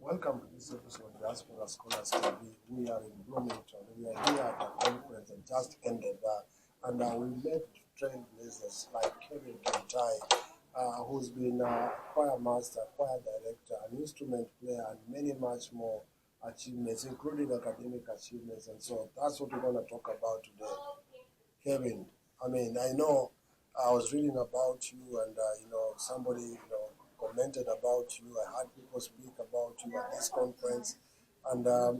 Welcome to this episode of Diaspora Scholars TV. We are in Bloomington. We are here at a conference that just ended, and we met trailblazers like Kevin Kimtai, who's been a choir master, choir director, an instrument player, and many much more achievements, including academic achievements. And so that's what we're going to talk about today. Kevin, I mean, I know I was reading about you, and somebody commented about you. I heard people speak about you at this conference, and I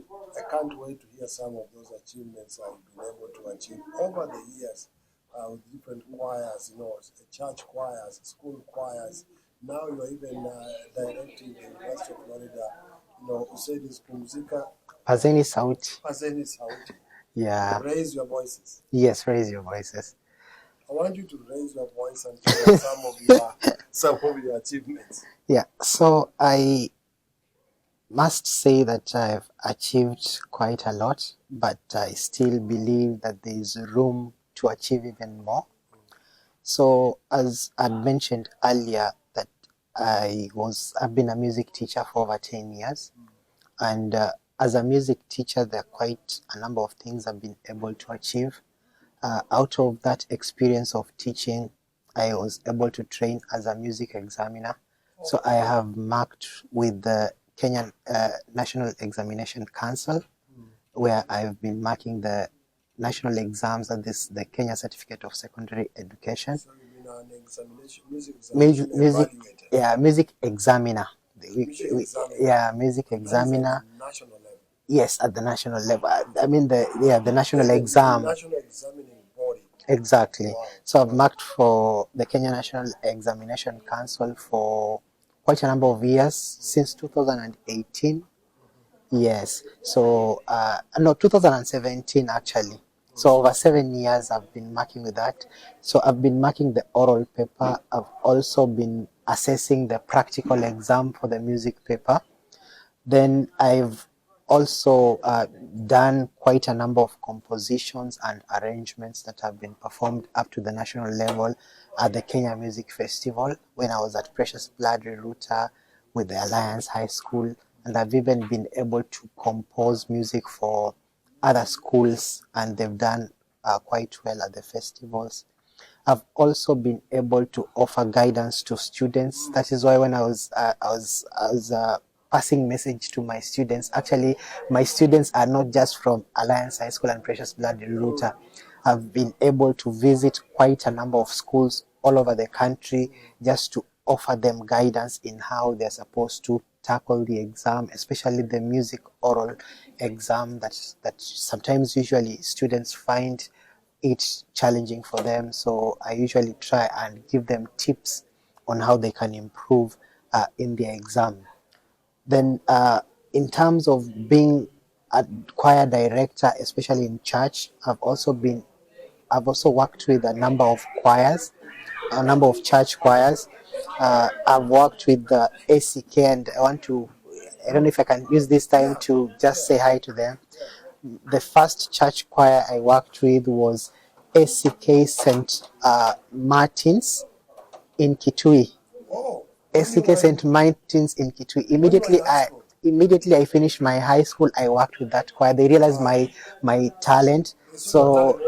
can't wait to hear some of those achievements I've been able to achieve over the years with different choirs, church choirs, school choirs. Now you're even directing the University of Florida. You said it's Kumzika. Pazeni sauti. Pazeni sauti. Yeah. Raise your voices. Yes, raise your voices. I want you to raise your voice and tell us some of your achievements. Yeah, so I must say that I've achieved quite a lot, but I still believe that there is room to achieve even more. So as I mentioned earlier, that I've been a music teacher for over 10 years, and as a music teacher, there are quite a number of things I've been able to achieve. Out of that experience of teaching, I was able to train as a music examiner. So I have marked with the Kenyan National Examination Council, where I've been marking the national exams and the Kenya Certificate of Secondary Education. So you've been an music examiner. Music examiner. National level. Yes, at the national level. I mean the national exam. National examining body. Exactly. Wow. So I've marked for the Kenya National Examination Council for quite a number of years, since 2018. Yes. So, no, 2017 actually. So over 7 years I've been marking with that. So I've been marking the oral paper. I've also been assessing the practical exam for the music paper. Then I've also done quite a number of compositions and arrangements that have been performed up to the national level at the Kenya Music Festival when I was at Precious Blood Reruta with the Alliance High School, and I've even been able to compose music for other schools, and they've done quite well at the festivals. I've also been able to offer guidance to students. That is why when I was passing message to my students. Actually, my students are not just from Alliance High School and Precious Blood Reruta. I've been able to visit quite a number of schools all over the country just to offer them guidance in how they're supposed to tackle the exam, especially the music oral exam that sometimes usually students find it challenging for them. So I usually try and give them tips on how they can improve in their exam. Then in terms of being a choir director, especially in church, I've also worked with a number of choirs, a number of church choirs. I've worked with the ACK, and I don't know if I can use this time to just say hi to them. The first church choir I worked with was ACK St. Martin's in Kitui. ACK St. Martin's in Kitui. Immediately I finished my high school, I worked with that choir. They realized my talent. So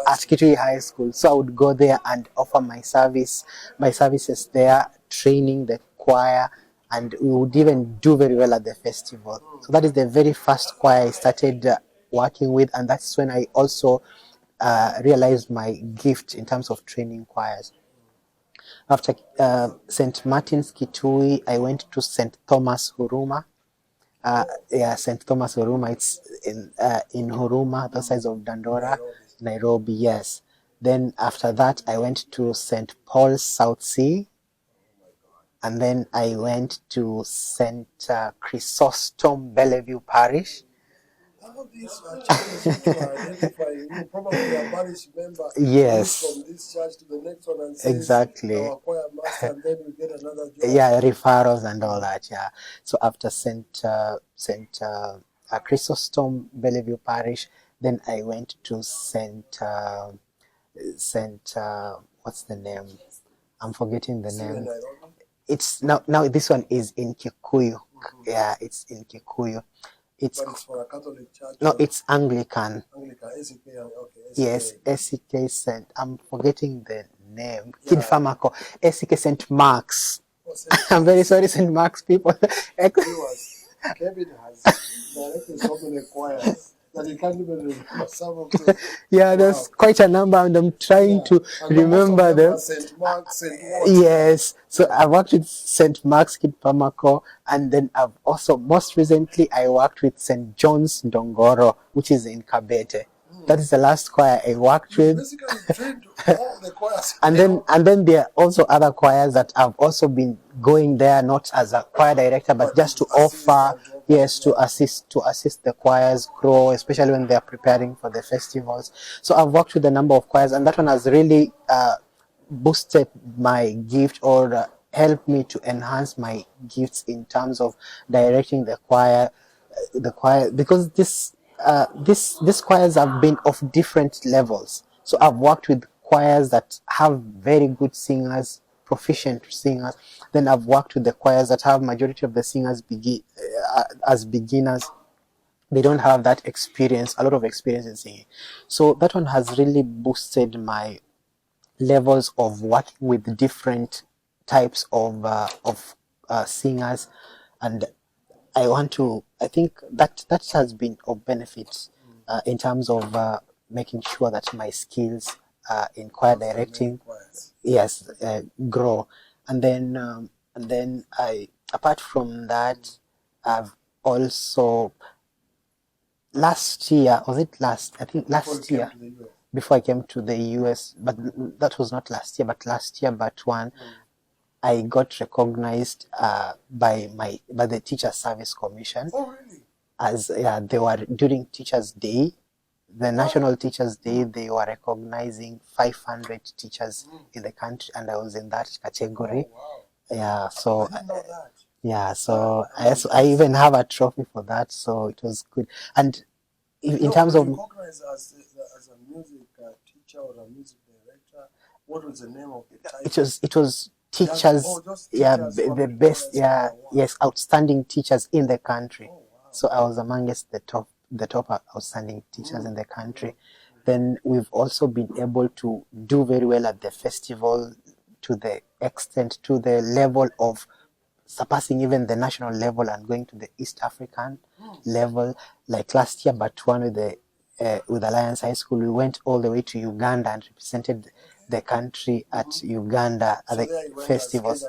at Kitui High School. So I would go there and offer my services there, training the choir, and we would even do very well at the festival. So that is the very first choir I started working with, and that's when I also realized my gift in terms of training choirs. After St. Martin's Kitui, I went to St. Thomas Huruma. St. Thomas Huruma, it's in Huruma, the size of Dandora, Nairobi, yes. Then after that, I went to St. Paul's South Sea. And then I went to St. Chrysostom Bellevue Parish. All these churches you are identifying, you probably a parish member. Yes. From this church to the next one and says, exactly. Our choir master, and then you get another job. Yeah, referrals and all that. Yeah. So after St. Chrysostom Bellevue Parish, then I went to St. What's the name? I'm forgetting the name. It's now this one is in Kikuyu. Yeah, it's in Kikuyu. It's But it's for a Catholic church. no, or it's Anglican. Anglican, ACK, okay, ACK. Yes, SEK Saint. I'm forgetting the name. Yeah. Kid Pharmaco. SEK Saint Mark's. Oh, Saint I'm very Mark's. sorry, Saint Mark's people. Viewers, Kevin has directed so many choirs that he can't even remember some of them. Yeah, there's Wow. quite a number, and I'm trying to And most remember of them them. are Saint Mark, Saint what? Yes, so Yeah. I worked with St. Mark's Kid Pamako, and then I've also most recently I worked with St. John's Ndongoro, which is in Kabete. That is the last choir I worked You with. basically trained all the choirs. And then there are also other choirs that I've also been going there, not as a choir director, but just to offer, yes, to assist the choirs grow, especially when they are preparing for the festivals. So I've worked with a number of choirs, and that one has really boosted my gift, or helped me to enhance my gifts in terms of directing the choir, because these choirs have been of different levels. So I've worked with choirs that have very good singers, proficient singers. Then I've worked with the choirs that have majority of the singers as beginners. They don't have that experience, a lot of experience in singing. So that one has really boosted my levels of working with different types of singers, and I think that has been of benefit in terms of making sure that my skills in choir directing, yes, grow. And then apart from that, I've also last year, was it last? I think last year, before I came to the US, but that was not last year, but last year, but one, I got recognized by the Teacher Service Commission. Oh, really? As they were during Teachers Day, the National Teachers Day, they were recognizing 500 teachers in the country, and I was in that category. Oh, wow. Yeah, so I didn't know that. yeah, so I even have a trophy for that, so it was good. And in terms of recognized as a music teacher or a music director, what was the name of the title? it was teachers, just yeah, teachers the best, yeah, yes, outstanding teachers in the country. Oh, wow. So I was amongst the top outstanding teachers in the country. Then we've also been able to do very well at the festival, to the extent, to the level of surpassing even the national level and going to the East African level. Like last year, but one with Alliance High School, we went all the way to Uganda and represented the country at Uganda at the festivals.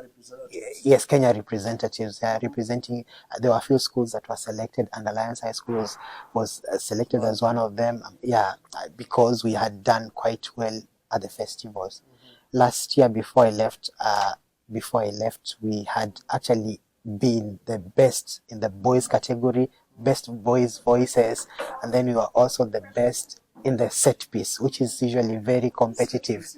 Yes, Kenya representatives are representing. There were a few schools that were selected, and Alliance High School was selected as one of them. Yeah, because we had done quite well at the festivals. Last year, before I left, we had actually been the best in the boys category, best boys voices, and then we were also the best in the set piece, which is usually very competitive.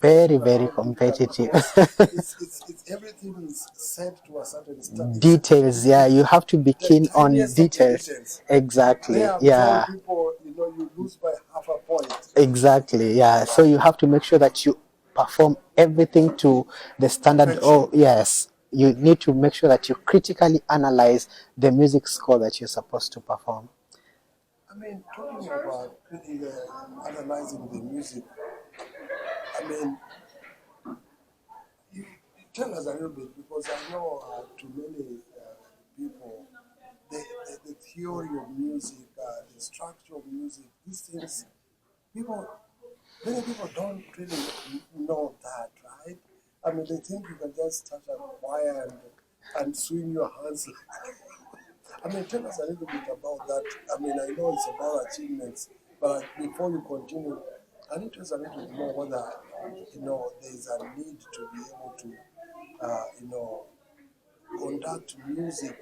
Very, very competitive. it's everything is set to a certain standard. Details, yeah, you have to be keen on details. Exactly, yeah. People, you lose by half a point. Exactly, yeah. So you have to make sure that you perform everything to the standard. Oh, yes. You need to make sure that you critically analyze the music score that you're supposed to perform. I mean, talking about analyzing the music, I mean, you tell us a little bit, because I know to many people, the theory of music, the structure of music, these things, many people don't really know that, right? I mean, they think you can just touch a choir and swing your hands. I mean, tell us a little bit about that. I mean, I know it's about achievements, but before you continue, I need to ask a little bit more whether, there's a need to be able to, conduct music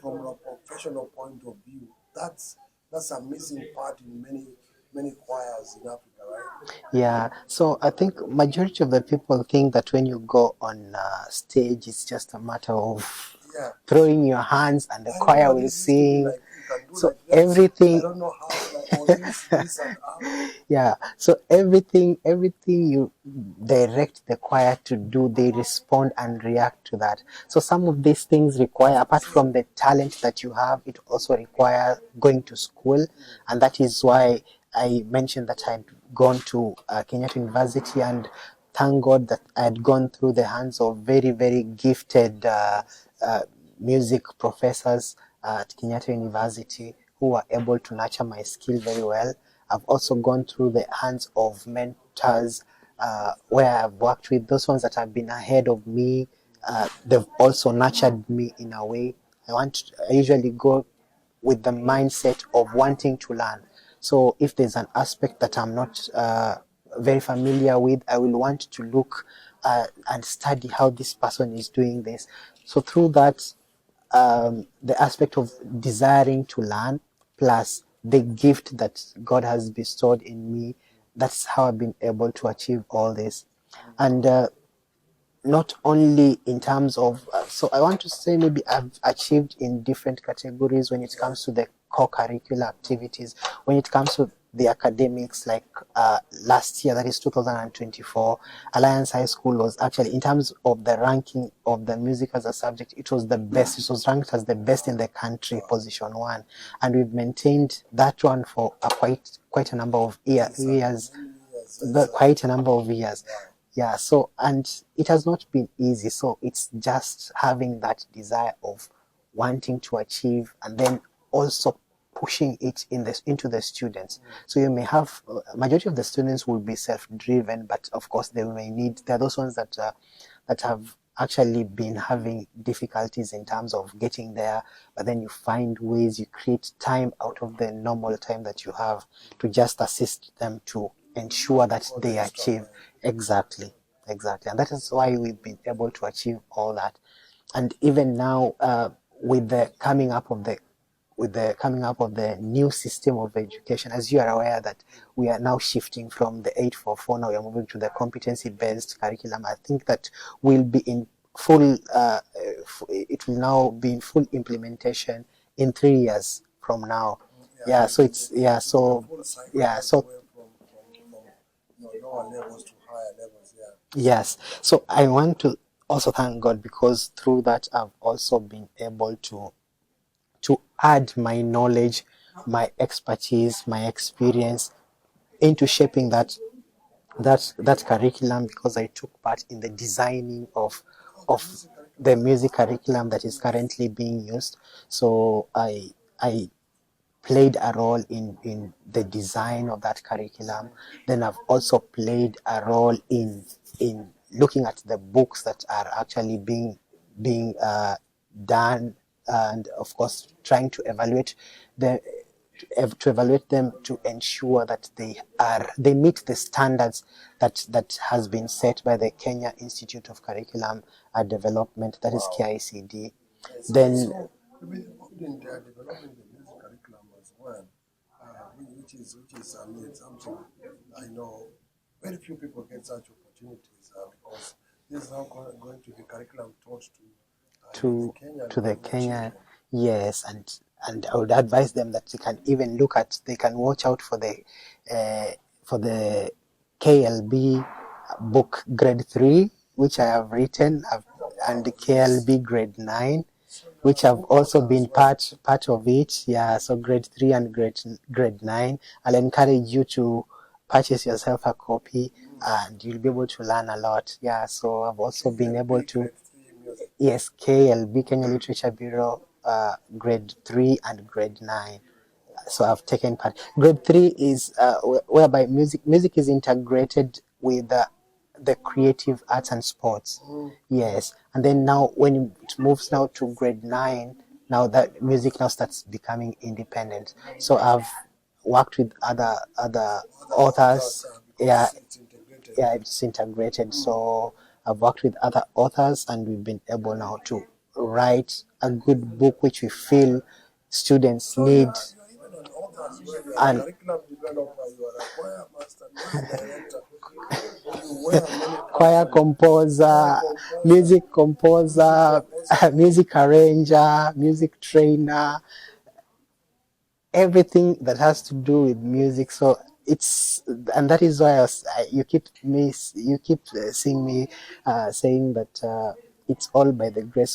from a professional point of view. That's a missing part in many choirs in Africa, right? Yeah, so I think majority of the people think that when you go on stage, it's just a matter of throwing your hands and the choir will sing. So everything, I don't know how, or this and that. Yeah, so everything you direct the choir to do, they respond and react to that. So some of these things require, apart from the talent that you have, it also requires going to school. And that is why I mentioned that I'd gone to Kenyatta University, and thank God that I had gone through the hands of very, very gifted uh, music professors at Kenyatta University who were able to nurture my skill very well. I've also gone through the hands of mentors where I've worked with those ones that have been ahead of me. They've also nurtured me in a way. I usually go with the mindset of wanting to learn. So if there's an aspect that I'm not very familiar with, I will want to look and study how this person is doing this. So through that, the aspect of desiring to learn plus the gift that God has bestowed in me, that's how I've been able to achieve all this. And not only in terms of, so I want to say maybe I've achieved in different categories when it comes to the core curricular activities, when it comes to the academics, like last year, that is 2024, Alliance High School was actually, in terms of the ranking of the music as a subject, it was the best. It was ranked as the best in the country, position 1. And we've maintained that one for quite a number of years, quite a number of years. Yeah, so, and it has not been easy. So it's just having that desire of wanting to achieve and then also pushing it into the students. So you may have, majority of the students will be self-driven, but of course there are those ones that have actually been having difficulties in terms of getting there, but then you find ways, you create time out of the normal time that you have to just assist them to ensure that they achieve. Exactly. And that is why we've been able to achieve all that. And even now, with the coming up of the new system of education, as you are aware that we are now shifting from the 844, now we are moving to the competency-based curriculum. I think that will be in full, it will now be in full implementation in 3 years from now. Lower levels to higher levels, Yes. So I want to also thank God, because through that I've also been able to add my knowledge, my expertise, my experience into shaping that curriculum, because I took part in the designing of the music curriculum that is currently being used. So I played a role in the design of that curriculum. Then I've also played a role in looking at the books that are actually being done, and of course trying to evaluate them to ensure that they meet the standards that has been set by the Kenya Institute of Curriculum Development, that is KICD. Then so in developing the music curriculum as well, which is something I know very few people get such opportunities because this is now going to be curriculum taught to the Kenya. Yes, and I would advise them that they can watch out for the KLB book grade 3, which I have written, and the KLB grade 9, which have also been part of it. Yeah, so grade 3 and grade 9. I'll encourage you to purchase yourself a copy, and you'll be able to learn a lot. Yeah, so I've also been able to, yes, KLB, Kenya Literature Bureau, grade 3 and grade 9. So I've taken part. Grade 3 is whereby music is integrated with the creative arts and sports. Yes, and then now when it moves now to grade 9, now that music now starts becoming independent. So I've worked with other authors. It's integrated. So I've worked with other authors, and we've been able now to write a good book which we feel students need. And curriculum developer, you are a choir master, music director, choir composer, music composer, music arranger, music trainer, everything that has to do with music. So it's, and that is why you keep seeing me saying that it's all by the grace of